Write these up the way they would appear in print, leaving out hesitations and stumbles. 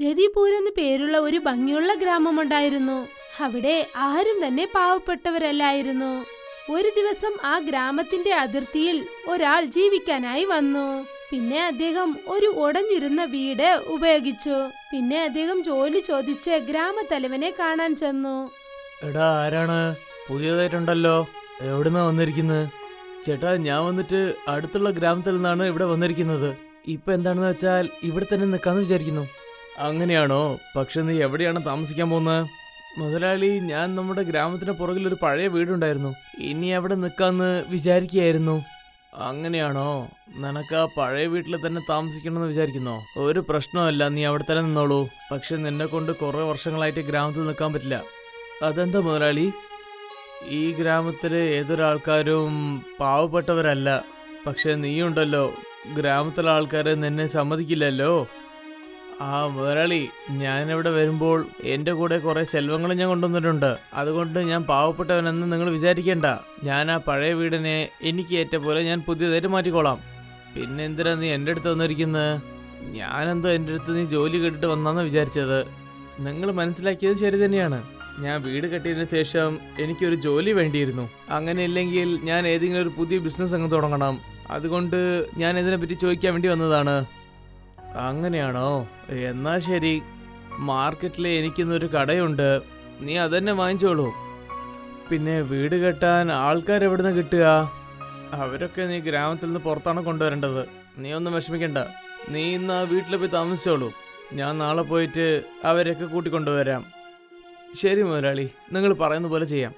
രതിപൂർ എന്ന് പേരുള്ള ഒരു ഭംഗിയുള്ള ഗ്രാമമുണ്ടായിരുന്നു. അവിടെ ആരും തന്നെ പാവപ്പെട്ടവരല്ലായിരുന്നു. ഒരു ദിവസം ആ ഗ്രാമത്തിന്റെ അതിർത്തിയിൽ ഒരാൾ ജീവിക്കാനായി വന്നു. പിന്നെ അദ്ദേഹം ഒരു ഉടഞ്ഞിരുന്ന വീട് ഉപയോഗിച്ചു. പിന്നെ അദ്ദേഹം ജോലി ചോദിച്ച് ഗ്രാമത്തലവനെ കാണാൻ ചെന്നു. എടാ, ആരാണ്? പുതിയതായിട്ടുണ്ടല്ലോ. എവിടുന്നാ വന്നിരിക്കുന്നത്? ചേട്ടാ, ഞാൻ വന്നിട്ട് അടുത്തുള്ള ഗ്രാമത്തിൽ നിന്നാണ് ഇവിടെ വന്നിരിക്കുന്നത്. ഇപ്പൊ എന്താണെന്ന് വെച്ചാൽ ഇവിടെ തന്നെ നിൽക്കാന്ന് വിചാരിക്കുന്നു. അങ്ങനെയാണോ? പക്ഷെ നീ എവിടെയാണ് താമസിക്കാൻ പോകുന്നത്? മുതലാളി, ഞാൻ നമ്മുടെ ഗ്രാമത്തിന് പുറകിൽ ഒരു പഴയ വീടുണ്ടായിരുന്നു. ഇനി അവിടെ നിൽക്കാന്ന് വിചാരിക്കുകയായിരുന്നു. അങ്ങനെയാണോ? നിനക്ക് ആ പഴയ വീട്ടിൽ തന്നെ താമസിക്കണമെന്ന് വിചാരിക്കുന്നോ? ഒരു പ്രശ്നമല്ല, നീ അവിടെ തന്നെ നിന്നോളൂ. പക്ഷെ നിന്നെ കൊണ്ട് കുറെ വർഷങ്ങളായിട്ട് ഗ്രാമത്തിൽ നിൽക്കാൻ പറ്റില്ല. അതെന്താ മുതലാളി? ഈ ഗ്രാമത്തിലെ ഏതൊരാൾക്കാരും പാവപ്പെട്ടവരല്ല. പക്ഷെ നീയുണ്ടല്ലോ, ഗ്രാമത്തിലെ ആൾക്കാരെ നിന്നെ സമ്മതിക്കില്ലല്ലോ. ആ മുതലാളി, ഞാനിവിടെ വരുമ്പോൾ എൻ്റെ കൂടെ കുറെ സെൽവങ്ങൾ ഞാൻ കൊണ്ടുവന്നിട്ടുണ്ട്. അതുകൊണ്ട് ഞാൻ പാവപ്പെട്ടവനെന്ന് നിങ്ങൾ വിചാരിക്കേണ്ട. ഞാൻ ആ പഴയ വീടിനെ എനിക്ക് ഏറ്റ പോലെ ഞാൻ പുതിയതായിട്ട് മാറ്റിക്കോളാം. പിന്നെ എന്തിനാ നീ എൻ്റെ അടുത്ത് വന്നിരിക്കുന്നത്? ഞാനെന്തോ എൻ്റെ അടുത്ത് നീ ജോലി കേട്ടിട്ട് വന്നാന്ന് വിചാരിച്ചത്. നിങ്ങൾ മനസ്സിലാക്കിയത് ശരി തന്നെയാണ്. ഞാൻ വീട് കെട്ടിയതിന് ശേഷം എനിക്കൊരു ജോലി വേണ്ടിയിരുന്നു. അങ്ങനെ ഇല്ലെങ്കിൽ ഞാൻ ഏതെങ്കിലും ഒരു പുതിയ ബിസിനസ് അങ്ങ് തുടങ്ങണം. അതുകൊണ്ട് ഞാൻ ഇതിനെപ്പറ്റി ചോദിക്കാൻ വേണ്ടി വന്നതാണ്. അങ്ങനെയാണോ? എന്നാ ശരി, മാർക്കറ്റിൽ എനിക്കിന്നൊരു കടയുണ്ട്, നീ അതന്നെ വാങ്ങിച്ചോളൂ. പിന്നെ വീട് കെട്ടാൻ ആൾക്കാരെവിടുന്ന് കിട്ടുക? അവരൊക്കെ നീ ഗ്രാമത്തിൽ നിന്ന് പുറത്താണ് കൊണ്ടുവരേണ്ടത്. നീ ഒന്നും വിഷമിക്കണ്ട. നീ ഇന്ന് ആ വീട്ടിൽ പോയി താമസിച്ചോളൂ. ഞാൻ നാളെ പോയിട്ട് അവരൊക്കെ കൂട്ടിക്കൊണ്ടുവരാം. ശരി മുതലാളി, നിങ്ങൾ പറയുന്ന പോലെ ചെയ്യാം.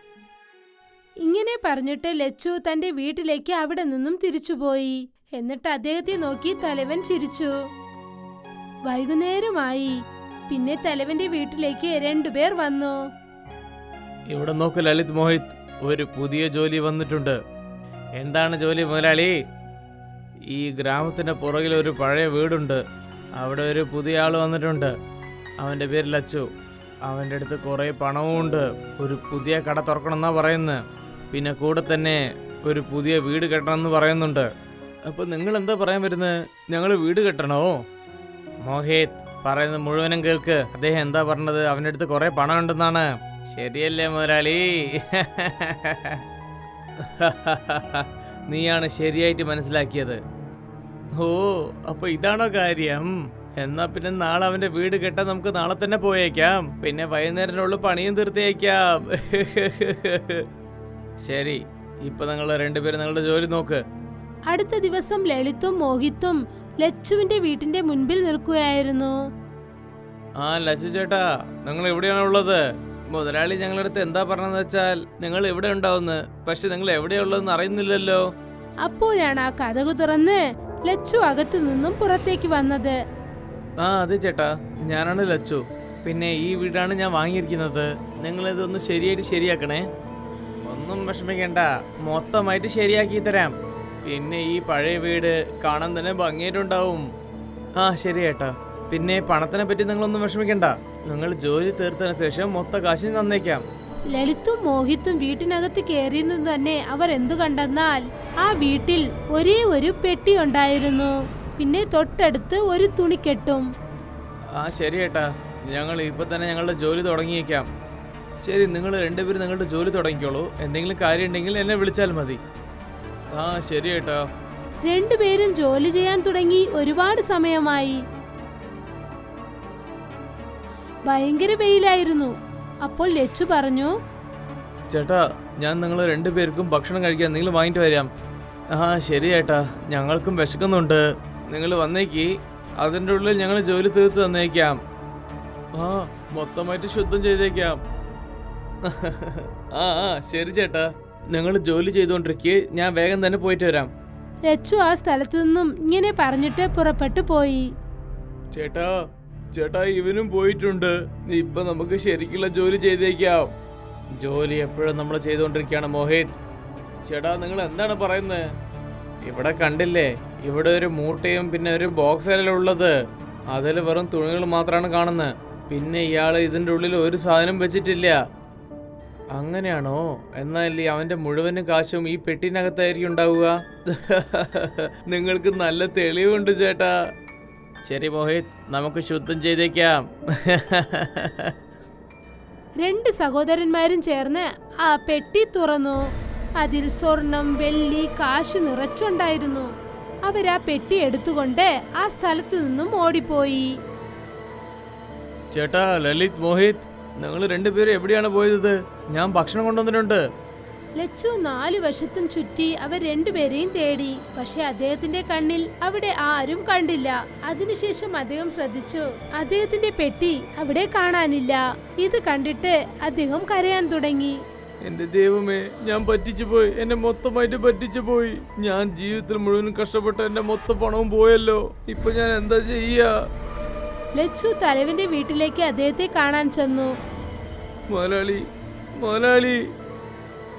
ഇങ്ങനെ പറഞ്ഞിട്ട് ലച്ചു തന്റെ വീട്ടിലേക്ക് അവിടെ നിന്നും തിരിച്ചുപോയി. എന്നിട്ട് അദ്ദേഹത്തെ നോക്കി തലവൻ ചിരിച്ചു. വൈകുന്നേരമായി. പിന്നെ തലവന്റെ വീട്ടിലേക്ക് രണ്ടുപേർ വന്നു. ഇവിടെ നോക്ക് ലളിത്, മോഹിത്, ഒരു പുതിയ ജോലി വന്നിട്ടുണ്ട്. എന്താണ് ജോലി മുതലാളി? ഈ ഗ്രാമത്തിന്റെ പുറകിൽ ഒരു പഴയ വീടുണ്ട്. അവിടെ ഒരു പുതിയ ആൾ വന്നിട്ടുണ്ട്. അവന്റെ പേര് ലച്ചു. അവൻ്റെ അടുത്ത് കുറേ പണവും ഉണ്ട്. ഒരു പുതിയ കട തുറക്കണമെന്നാ പറയുന്നത്. പിന്നെ കൂടെ തന്നെ ഒരു പുതിയ വീട് കെട്ടണമെന്ന് പറയുന്നുണ്ട്. അപ്പോൾ നിങ്ങൾ എന്താ പറയാൻ വരുന്നത്? ഞങ്ങൾ വീട് കെട്ടണോ? മോഹിത്, പറയുന്നത് മുഴുവനും കേൾക്ക്. അദ്ദേഹം എന്താ പറഞ്ഞത്? അവൻ്റെ അടുത്ത് കുറേ പണം ഉണ്ടെന്നാണ്. ശരിയല്ലേ മുതലാളി? നീയാണ് ശരിയായിട്ട് മനസ്സിലാക്കിയത്. ഓ, അപ്പോൾ ഇതാണോ കാര്യം? എന്നാ പിന്നെ നാളെ അവന്റെ വീട് കെട്ടാൻ നമുക്ക് നാളെ തന്നെ പോയേക്കാം. പിന്നെ വൈകുന്നേരത്തിനുള്ള പണിയും തീർത്തേക്കാം. ശരി, ഇപ്പൊ നിങ്ങൾ രണ്ടുപേരും നിങ്ങളുടെ ജോലി നോക്ക്. അടുത്ത ദിവസം ലളിതും മോഹിത്തും ലച്ചുവിന്റെ വീട്ടിന്റെ മുൻപിൽ നിൽക്കുകയായിരുന്നു. ആ ലച്ചു ചേട്ടാ, നിങ്ങൾ എവിടെയാണ് ഉള്ളത്? മുതലാളി ഞങ്ങളുടെ അടുത്ത് എന്താ പറഞ്ഞതെന്ന് വെച്ചാൽ നിങ്ങൾ എവിടെ ഉണ്ടാവുന്ന്, പക്ഷെ നിങ്ങൾ എവിടെയുള്ളതെന്ന് അറിയുന്നില്ലല്ലോ. അപ്പോഴാണ് ആ കതകു തുറന്ന് ലച്ചു അകത്തു നിന്നും പുറത്തേക്ക് വന്നത്. ആ അതെ ചേട്ടാ, ഞാനാണ് ലച്ചു. പിന്നെ ഈ വീടാണ് ഞാൻ വാങ്ങിയിരിക്കുന്നത്. നിങ്ങൾ ഇതൊന്ന് ശരിയായിട്ട് ശരിയാക്കണേ. ഒന്നും വിഷമിക്കണ്ട, മൊത്തമായിട്ട് ശരിയാക്കി തരാം. പിന്നെ ഈ പഴയ വീട് കാണാൻ തന്നെ ഭംഗിയായിട്ടുണ്ടാവും. ആ ശരി ചേട്ടാ. പിന്നെ പണത്തിനെ പറ്റി നിങ്ങളൊന്നും വിഷമിക്കണ്ട. നിങ്ങൾ ജോലി തീർത്തതിന് ശേഷം മൊത്ത കാശ് തന്നേക്കാം. ലളിതും മോഹിത്തും വീട്ടിനകത്ത് കയറിയെന്ന് തന്നെ അവർ എന്തു കണ്ടെന്നാൽ ആ വീട്ടിൽ ഒരേ ഒരു പെട്ടി ഉണ്ടായിരുന്നു. പിന്നെ തൊട്ടടുത്ത് ഒരു തുണിക്കെട്ടും. ആ ശരി ചേട്ടാ, ഞങ്ങൾ ഇപ്പൊ തന്നെ ഞങ്ങളുടെ ജോലി തുടങ്ങിയേക്കാം. ശരി, നിങ്ങൾ രണ്ടുപേരും നിങ്ങളുടെ ജോലി തുടങ്ങിക്കോളൂ. എന്തെങ്കിലും കാര്യം ഉണ്ടെങ്കിൽ എന്നെ വിളിച്ചാൽ മതി. ആ ശരി ചേട്ടാ. രണ്ടുപേരും ജോലി ചെയ്യാൻ തുടങ്ങി. ഒരുപാട് സമയമായി. ഭയങ്കര വെയിലായിരുന്നു. അപ്പോൾ ലച്ചു പറഞ്ഞു, ചേട്ടാ, ഞാൻ നിങ്ങൾ രണ്ടുപേർക്കും ഭക്ഷണം കഴിക്കാൻ എന്തെങ്കിലും വാങ്ങിട്ട് വരാം. ആ ശരി ചേട്ടാ, ഞങ്ങൾക്കും വിശക്കുന്നുണ്ട്. നിങ്ങൾ വന്നേക്ക്, അതിൻ്റെ ഉള്ളിൽ ഞങ്ങൾ ജോലി തീർത്ത് തന്നേക്കാം. ആ മൊത്തമായിട്ട് ശുദ്ധം ചെയ്തേക്കാം. ആ ആ ശരി ചേട്ടാ, നിങ്ങൾ ജോലി ചെയ്തുകൊണ്ടിരിക്കെ ഞാൻ വേഗം തന്നെ പോയിട്ട് വരാം. ലച്ചു ആ സ്ഥലത്തു നിന്നും ഇങ്ങനെ പറഞ്ഞിട്ട് പുറപ്പെട്ടു പോയി. ചേട്ടാ ചേട്ടാ, ഇവനും പോയിട്ടുണ്ട്. ഇപ്പൊ നമുക്ക് ശരിക്കുള്ള ജോലി ചെയ്തേക്കാം. ജോലി എപ്പോഴും നമ്മൾ ചെയ്തുകൊണ്ടിരിക്കുകയാണ് മോഹിത്. ചേട്ടാ, നിങ്ങൾ എന്താണ് പറയുന്നത്? ഇവിടെ കണ്ടില്ലേ, ഇവിടെ ഒരു മൂട്ടയും പിന്നെ ഒരു ബോക്സല്ലേ ഉള്ളത്. അതിൽ വെറും തുണികൾ മാത്രമാണ് കാണുന്നത്. പിന്നെ ഇയാള് ഇതിൻ്റെ ഉള്ളിൽ ഒരു സാധനം വെച്ചിട്ടില്ല. അങ്ങനെയാണോ? എന്നാൽ അവന്റെ മുഴുവനും കാശും ഈ പെട്ടിനകത്തായിരിക്കും ഉണ്ടാവുക. നിങ്ങൾക്ക് നല്ല തെളിവുണ്ട് ചേട്ടാ. ശരി മോഹിത്, നമുക്ക് ശുദ്ധം ചെയ്തേക്കാം. രണ്ട് സഹോദരന്മാരും ചേർന്ന് ആ പെട്ടി തുറന്നു. അതിൽ സ്വർണം, വെള്ളി, കാശ് നിറച്ചുണ്ടായിരുന്നു. അവരാ പെട്ടി എടുത്തുകൊണ്ട് ആ സ്ഥലത്തു നിന്നും ഓടിപ്പോയി. ചേട്ടാ ലളിത്, മോഹിത്, നിങ്ങൾ രണ്ടുപേരും എവിടെയാണ് പോയത്? ഞാൻ ഭക്ഷണം കൊണ്ടുവന്നിട്ടുണ്ട്. ലച്ചു 4 വശത്തും ചുറ്റി അവർ രണ്ടുപേരെയും തേടി. പക്ഷെ അദ്ദേഹത്തിന്റെ കണ്ണിൽ അവിടെ ആരും കണ്ടില്ല. അതിനുശേഷം അദ്ദേഹം ശ്രദ്ധിച്ചു, അദ്ദേഹത്തിന്റെ പെട്ടി അവിടെ കാണാനില്ല. ഇത് കണ്ടിട്ട് അദ്ദേഹം കരയാൻ തുടങ്ങി. എന്റെ ദൈവമേ, ഞാൻ പറ്റിച്ചു പോയി, എന്നെ മൊത്തമായിട്ട് പറ്റിച്ചു പോയി. ഞാൻ ജീവിതത്തിൽ മുഴുവൻ കഷ്ടപ്പെട്ട എന്റെ മൊത്തം പണവും പോയല്ലോ. ഇപ്പൊ ഞാൻ എന്താ ചെയ്യാ? ലച്ചു തലവന്റെ വീട്ടിലേക്ക് അദ്ദേഹത്തെ കാണാൻ ചെന്നു. മുതലാളി, മുതലാളി.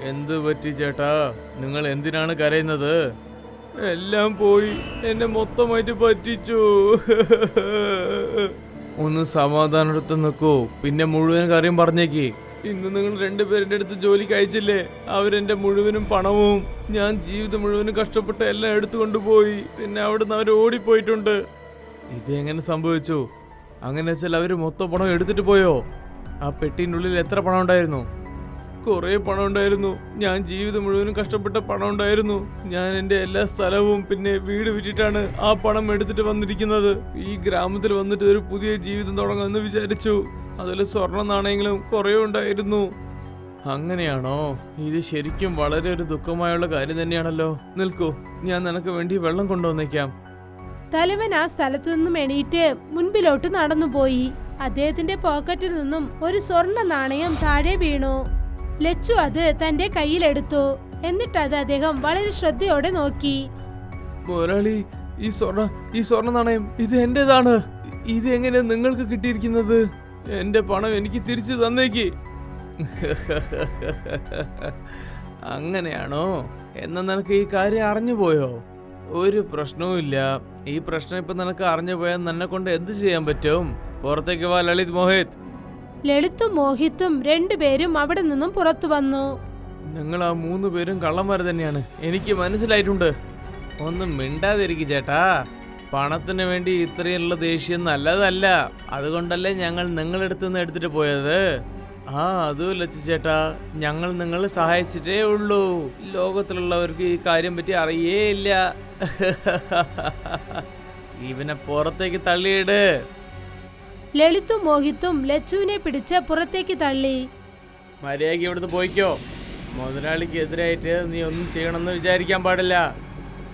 എന്ത് പറ്റി ചേട്ടാ? നിങ്ങൾ എന്തിനാണ് കരയുന്നത്? എല്ലാം പോയി, എന്നെ മൊത്തമായിട്ട് പറ്റിച്ചു. ഒന്ന് സമാധാനത്ത് നിൽക്കൂ, പിന്നെ മുഴുവൻ കാര്യം പറഞ്ഞേക്ക്. ഇന്ന് നിങ്ങൾ രണ്ടുപേരുടെ അടുത്ത് ജോലിക്ക് അയച്ചില്ലേ? അവരെന്റെ മുഴുവനും പണവും ഞാൻ ജീവിതം മുഴുവനും കഷ്ടപ്പെട്ട് എല്ലാം എടുത്തുകൊണ്ടുപോയി. പിന്നെ അവിടുന്ന് അവർ ഓടിപ്പോയിട്ടുണ്ട്. ഇത് എങ്ങനെ സംഭവിച്ചു? അങ്ങനെ വെച്ചാൽ അവര് മൊത്തം പണം എടുത്തിട്ട് പോയോ? ആ പെട്ടിൻ്റെ ഉള്ളിൽ എത്ര പണം ഉണ്ടായിരുന്നു? കുറേ പണം ഉണ്ടായിരുന്നു. ഞാൻ ജീവിതം മുഴുവനും കഷ്ടപ്പെട്ട പണം ഉണ്ടായിരുന്നു. ഞാൻ എൻ്റെ എല്ലാ സ്ഥലവും പിന്നെ വീട് വിറ്റിട്ടാണ് ആ പണം എടുത്തിട്ട് വന്നിരിക്കുന്നത്. ഈ ഗ്രാമത്തിൽ വന്നിട്ട് ഒരു പുതിയ ജീവിതം തുടങ്ങാമെന്ന് വിചാരിച്ചു. അതിൽ സ്വർണ്ണ നാണയങ്ങളും കുറേ ഉണ്ടായിരുന്നു. അങ്ങനെയാണോ? ഇത് ശരിക്കും വളരെ ഒരു ദുഃഖമായുള്ള കാര്യം തന്നെയാണല്ലോ. നിൽക്കൂ, ഞാൻ നിനക്ക് വേണ്ടി വെള്ളം കൊണ്ടുവന്നേക്കാം. തലവൻ ആ സ്ഥലത്തു നിന്നും എണീറ്റ് മുൻപിലോട്ട് നടന്നുപോയി. അദ്ദേഹത്തിന്റെ പോക്കറ്റിൽ നിന്നും ഒരു സ്വർണ്ണ നാണയം താഴെ വീണു. ലച്ചു അത് തന്റെ കയ്യിലെടുത്തു. എന്നിട്ട് അത് അദ്ദേഹം വളരെ ശ്രദ്ധയോടെ നോക്കി. മുതലാളി, ഈ സ്വർണ്ണ നാണയം ഇത് എന്റേതാണ്. ഇത് എങ്ങനെ നിങ്ങൾക്ക് കിട്ടിയിരിക്കുന്നത്? എന്റെ പണം എനിക്ക് തിരിച്ചു തന്നേക്ക്. അങ്ങനെയാണോ? എന്നാ നിനക്ക് ഈ കാര്യം അറിഞ്ഞുപോയോ? ഒരു പ്രശ്നവുമില്ല. ഈ പ്രശ്നം ഇപ്പൊ നിനക്ക് അറിഞ്ഞു പോയാൽ നിന്നെ കൊണ്ട് എന്ത് ചെയ്യാൻ പറ്റും? പുറത്തേക്ക് വാ ലളിത്, മോഹിത്. ലളിതും മോഹിത്തും രണ്ടുപേരും അവിടെ നിന്നും പുറത്തു വന്നു. നിങ്ങൾ ആ 3 പേരും കള്ളന്മാർ തന്നെയാണ്, എനിക്ക് മനസ്സിലായിട്ടുണ്ട്. ഒന്നും മിണ്ടാതിരിക്കും ചേട്ടാ. പണത്തിന് വേണ്ടി ഇത്രയുള്ള ദേഷ്യം നല്ലതല്ല. അതുകൊണ്ടല്ലേ ഞങ്ങൾ നിങ്ങളെടുത്ത് നിന്ന് എടുത്തിട്ട് പോയത്. അതും ലച്ചു ചേട്ടാ, ഞങ്ങൾ നിങ്ങളെ സഹായിച്ചിട്ടേ ഉള്ളൂ. ലോകത്തിലുള്ളവർക്ക് ഈ കാര്യം പറ്റി അറിയേയില്ല. ഇവനെ പുറത്തേക്ക് തള്ളിയിട്. ലളിതും മോഹിത്തും ലച്ചുവിനെ പിടിച്ച് പുറത്തേക്ക് തള്ളി. മര്യാദയ്ക്ക് ഇവിടുന്ന് പോയിക്കോ. മുതലാളിക്ക് എതിരായിട്ട് നീ ഒന്നും ചെയ്യണമെന്ന് വിചാരിക്കാൻ പാടില്ല.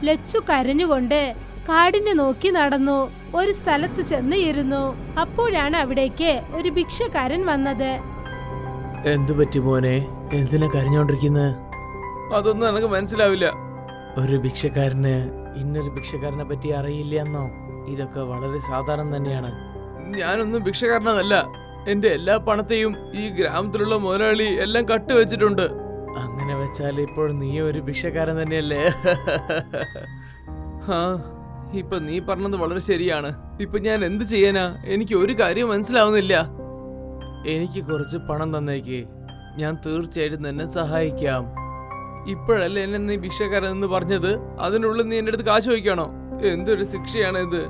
ലച്ചു കരഞ്ഞുകൊണ്ട് കാടിനെ നോക്കി നടന്നു. ഒരു സ്ഥലത്ത് ചെന്ന് ഇരുന്നു. അപ്പോഴാണ് അവിടേക്ക് ഒരു ഭിക്ഷക്കാരൻ വന്നത്. എന്തു പറ്റി മോനെ? എന്തിനാ കരഞ്ഞോണ്ടിരിക്കുന്നത്? അതൊന്നും എനിക്ക് മനസ്സിലാവില്ല. ഒരു ഭിക്ഷക്കാരന് ഇന്നൊരു ഭിക്ഷക്കാരനെ പറ്റി അറിയില്ല എന്നോ? ഇതൊക്കെ വളരെ സാധാരണ തന്നെയാണ്. ഞാനൊന്നും ഭിക്ഷക്കാരനല്ല. എന്റെ എല്ലാ പണത്തെയും ഈ ഗ്രാമത്തിലുള്ള മുതലാളി എല്ലാം കട്ടുവെച്ചിട്ടുണ്ട്. അങ്ങനെ വെച്ചാൽ ഇപ്പോൾ നീ ഒരു ഭിക്ഷക്കാരൻ തന്നെയല്ലേ? ഇപ്പൊ നീ പറഞ്ഞത് വളരെ ശരിയാണ്. ഇപ്പൊ ഞാൻ എന്ത് ചെയ്യാനാ? എനിക്ക് ഒരു കാര്യം മനസ്സിലാവുന്നില്ല. എനിക്ക് കുറച്ച് പണം തന്നേക്ക്, ഞാൻ തീർച്ചയായിട്ടും നിന്നെ സഹായിക്കാം. ഇപ്പോഴല്ലേ എന്നെ നീ ഭിക്ഷക്കാരൻ എന്ന് പറഞ്ഞത്? അതിനുള്ളിൽ നീ എൻ്റെ അടുത്ത് കാശ് ചോദിക്കണോ? എന്തൊരു ശിക്ഷയാണ് ഇത്?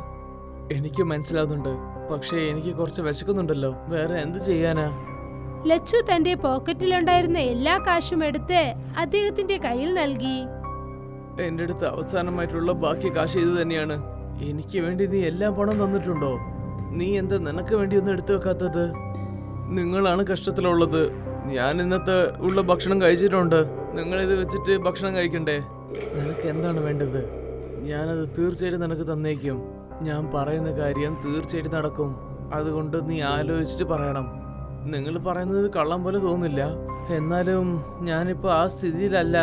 എനിക്ക് മനസ്സിലാവുന്നുണ്ട്, പക്ഷേ എനിക്ക് കുറച്ച് വിശക്കുന്നുണ്ടല്ലോ. വേറെ എന്ത് ചെയ്യാനാ? ലച്ചു തന്റെ പോക്കറ്റിലുണ്ടായിരുന്ന എല്ലാ കാശും എടുത്ത് അദ്ദേഹത്തിന്റെ കയ്യിൽ നൽകി. എന്റെ അടുത്ത് അവസാനമായിട്ടുള്ള ബാക്കി കാശ് ഇത് തന്നെയാണ്. എനിക്ക് വേണ്ടി നീ എല്ലാം പണം തന്നിട്ടുണ്ടോ? നീ എന്താ നിനക്ക് വേണ്ടി ഒന്നും എടുത്തു വെക്കാത്തത്? നിങ്ങളാണ് കഷ്ടത്തിലുള്ളത്. ഞാൻ ഇന്നത്തെ ഉള്ള ഭക്ഷണം കഴിച്ചിട്ടുണ്ട്. നിങ്ങളിത് വെച്ചിട്ട് ഭക്ഷണം കഴിക്കണ്ടേ? നിനക്ക് എന്താണ് വേണ്ടത്? ഞാനത് തീർച്ചയായിട്ടും നിനക്ക് തന്നേക്കും. ഞാൻ പറയുന്ന കാര്യം തീർച്ചയായിട്ടും നടക്കും. അതുകൊണ്ട് നീ ആലോചിച്ചിട്ട് പറയണം. നിങ്ങൾ പറയുന്നത് കള്ളം പോലെ തോന്നില്ല, എന്നാലും ഞാനിപ്പോൾ ആ സ്ഥിതിയിലല്ല.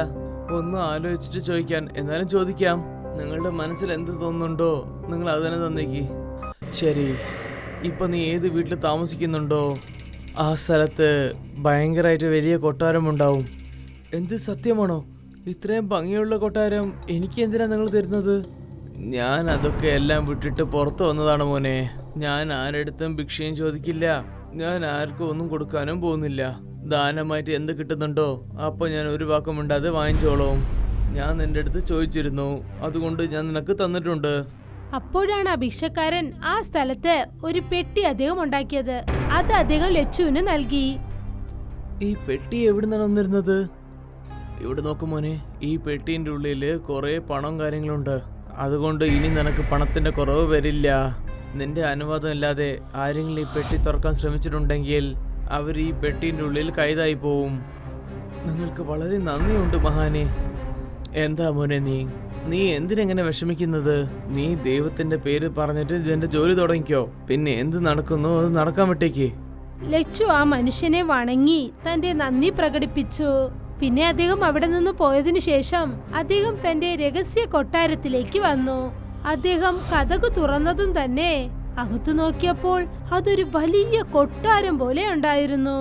ഒന്ന് ആലോചിച്ചിട്ട് ചോദിക്കാൻ. എന്നാലും ചോദിക്കാം. നിങ്ങളുടെ മനസ്സിൽ എന്ത് തോന്നുന്നുണ്ടോ നിങ്ങൾ അത് തന്നെ തന്നേക്ക്. ശരി, ഇപ്പം നീ ഏത് വീട്ടിൽ താമസിക്കുന്നുണ്ടോ ആ സ്ഥലത്ത് ഭയങ്കരമായിട്ട് വലിയ കൊട്ടാരമുണ്ടാവും. എന്ത് സത്യമാണോ? ഇത്രയും ഭംഗിയുള്ള കൊട്ടാരം എനിക്ക് എന്തിനാ നിങ്ങൾ തരുന്നത്? ഞാൻ അതൊക്കെ എല്ലാം വിട്ടിട്ട് പുറത്തു വന്നതാണ് മോനെ. ഞാൻ ആരെടുത്തും ഭിക്ഷയും ചോദിക്കില്ല. ഞാൻ ആർക്കും ഒന്നും കൊടുക്കാനും പോകുന്നില്ല. ദാനമായിട്ട് എന്ത് കിട്ടുന്നുണ്ടോ അപ്പോൾ ഞാൻ ഒരു വാക്കും മിണ്ടാതെ വാങ്ങിച്ചോളും. ഞാൻ നിന്റെ അടുത്ത് ചോദിച്ചിരുന്നു, അതുകൊണ്ട് ഞാൻ നിനക്ക് തന്നിട്ടുണ്ട്. അപ്പോഴാണ് ആ ഭിക്ഷക്കാരൻ ആ സ്ഥലത്ത് ഒരു പെട്ടി അദ്ദേഹം ഉണ്ടാക്കിയത്. അത് അദ്ദേഹം ലച്ചുവിന് നൽകി. ഈ പെട്ടി എവിടുന്നാണ് വന്നിരുന്നത്? ഇവിടെ നോക്ക് മോനെ, ഈ പെട്ടീൻ്റെ ഉള്ളിൽ കുറേ പണം കാര്യങ്ങളുണ്ട്. അതുകൊണ്ട് ഇനി നിനക്ക് പണത്തിന്റെ കുറവ് വരില്ല. നിന്റെ അനുവാദം ഇല്ലാതെ ആരെങ്കിലും ഈ പെട്ടി തുറക്കാൻ ശ്രമിച്ചിട്ടുണ്ടെങ്കിൽ അവർ ഈ പെട്ടീൻ്റെ ഉള്ളിൽ കൈതായി പോവും. നിങ്ങൾക്ക് വളരെ നന്ദിയുണ്ട് മഹാനെ. എന്താ മോനെ നീ എന്തിനെങ്ങനെ വിഷമിക്കുന്നത്? നീ ദൈവത്തിന്റെ പേര് പറഞ്ഞിട്ട് ഇതിന്റെ ജോലി തുടങ്ങിക്കോ. പിന്നെ എന്ത് നടക്കുന്നു അത് നടക്കാൻ വിട്ടേക്ക്. ലച്ചു ആ മനുഷ്യനെ വണങ്ങി തന്റെ നന്ദി പ്രകടിപ്പിച്ചു. പിന്നെ അദ്ദേഹം അവിടെ നിന്ന് പോയതിനു ശേഷം അദ്ദേഹം തന്റെ രഹസ്യ കൊട്ടാരത്തിലേക്ക് വന്നു. അദ്ദേഹം കതക് തുറന്നതും തന്നെ അകത്തു നോക്കിയപ്പോൾ അതൊരു വലിയ കൊട്ടാരം പോലെ ഉണ്ടായിരുന്നു.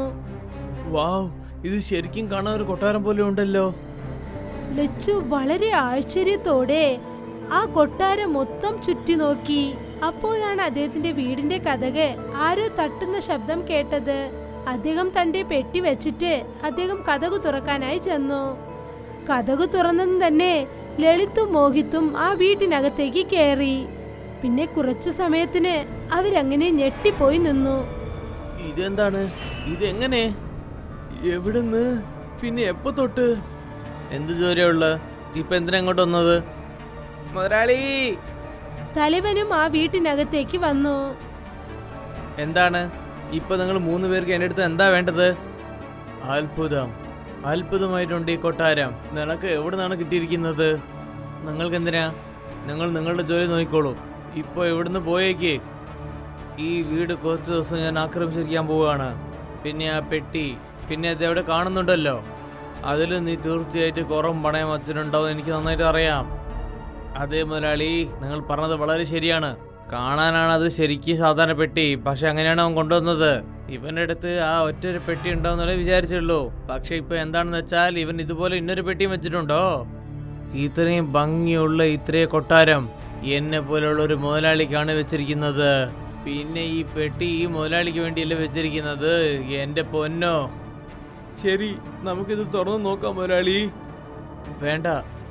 വാവ്, ഇത് ശരിക്കും കാണാൻ ഒരു കൊട്ടാരം പോലെ ഉണ്ടല്ലോ. ലച്ചു വളരെ ആശ്ചര്യത്തോടെ ആ കൊട്ടാരം മൊത്തം ചുറ്റി നോക്കി. അപ്പോഴാണ് അദ്ദേഹത്തിന്റെ വീടിന്റെ കതക് ആരോ തട്ടുന്ന ശബ്ദം കേട്ടത്. അദ്ദേഹം തന്റെ പെട്ടി വെച്ചിട്ട് അദ്ദേഹം കതക് തുറക്കാനായി ചെന്നു. കതക് തുറന്നതും തന്നെ ലളിതും മോഹിത്തും ആ വീട്ടിനകത്തേക്ക് കയറി. പിന്നെ കുറച്ചു സമയത്തിന് അവരങ്ങനെ ഞെട്ടിപ്പോയി നിന്നു. ഇതെന്താണ്? ഇതെങ്ങനെ? എവിടുന്ന്? പിന്നെ എപ്പോ തൊട്ട്? എന്ത് ജോലിയുള്ള? ഇപ്പൊ എന്തിനാ അങ്ങോട്ട് വന്നത്? മുതലാളി! തലവനും ആ വീട്ടിനകത്തേക്ക് വന്നു. എന്താണ് ഇപ്പൊ നിങ്ങൾ 3 പേർക്ക് എന്റെ അടുത്ത് എന്താ വേണ്ടത്? അത്ഭുതമായിട്ടുണ്ട് ഈ കൊട്ടാരം. നിനക്ക് എവിടെ നിന്നാണ് കിട്ടിയിരിക്കുന്നത്? നിങ്ങൾക്ക് എന്തിനാ? നിങ്ങൾ നിങ്ങളുടെ ജോലി നോക്കിക്കോളൂ. ഇപ്പൊ എവിടുന്ന് പോയേക്ക്. ഈ വീട് കുറച്ച് ദിവസം ഞാൻ ആക്രമിച്ചിരിക്കാൻ പോവുകയാണ്. പിന്നെ ആ പെട്ടി, പിന്നെ അതെവിടെ കാണുന്നുണ്ടല്ലോ, അതിൽ നീ തീർച്ചയായിട്ടും കുറവും പണയം വച്ചിട്ടുണ്ടാവും. എനിക്ക് നന്നായിട്ട് അറിയാം. അതേ മുതലാളി, നിങ്ങൾ പറഞ്ഞത് വളരെ ശരിയാണ്. കാണാനാണ് അത് ശരിക്കും സാധാരണ പെട്ടി, പക്ഷെ അങ്ങനെയാണ് അവൻ കൊണ്ടുവന്നത്. ഇവന്റെ അടുത്ത് ആ ഒറ്റൊരു പെട്ടി ഉണ്ടാവുന്നല്ലേ വിചാരിച്ചുള്ളൂ. പക്ഷെ ഇപ്പൊ എന്താണെന്ന് വെച്ചാൽ ഇവൻ ഇതുപോലെ ഇന്നൊരു പെട്ടിയും വെച്ചിട്ടുണ്ടോ? ഇത്രയും ഭംഗിയുള്ള ഇത്രയും കൊട്ടാരം എന്നെ പോലുള്ള ഒരു മുതലാളിക്കാണ് വെച്ചിരിക്കുന്നത്. പിന്നെ ഈ പെട്ടി ഈ മുതലാളിക്ക് വേണ്ടിയല്ലേ വെച്ചിരിക്കുന്നത്. എന്റെ പൊന്നോ. ശരി, നമുക്കിത് തുറന്നു നോക്കാം മുതലാളി. വേണ്ട,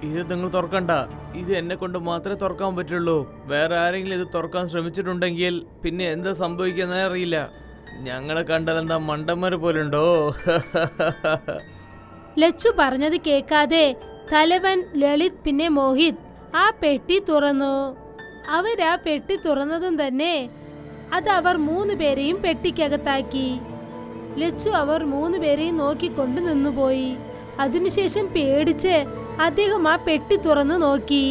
ഇത് നിങ്ങൾ തുറക്കണ്ട. ഇത് എന്നെ കൊണ്ട് മാത്രമേ തുറക്കാൻ പറ്റുള്ളൂ. വേറെ ആരെങ്കിലും ഇത് തുറക്കാൻ ശ്രമിച്ചിട്ടുണ്ടെങ്കിൽ പിന്നെ എന്താ സംഭവിക്കുന്ന അറിയില്ല. ഞങ്ങളെ കണ്ടാൽ എന്താ മണ്ടന്മാര് പോലുണ്ടോ? ലച്ചു പറഞ്ഞത് കേൾക്കാതെ തലവൻ, ലളിത് പിന്നെ മോഹിത് ആ പെട്ടി തുറന്നു. അവരാ പെട്ടി തുറന്നതും തന്നെ അത് അവർ 3 പേരെയും പെട്ടിക്കകത്താക്കി. ലച്ചു അവർ 3 പേരെയും നോക്കിക്കൊണ്ട് നിന്നുപോയി. അതിനുശേഷം പേടിച്ച് അദ്ദേഹം ആ പെട്ടി തുറന്നു നോക്കി.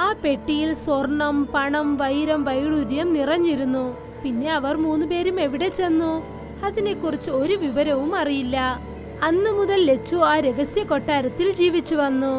ആ പെട്ടിയിൽ സ്വർണം, പണം, വൈരം, വൈഡൂര്യം നിറഞ്ഞിരുന്നു. പിന്നെ അവർ 3 പേരും എവിടെ ചെന്നു? അതിനെക്കുറിച്ച് ഒരു വിവരവും അറിയില്ല. അന്നു മുതൽ ലച്ചു ആ രഹസ്യ കൊട്ടാരത്തിൽ ജീവിച്ചു വന്നു.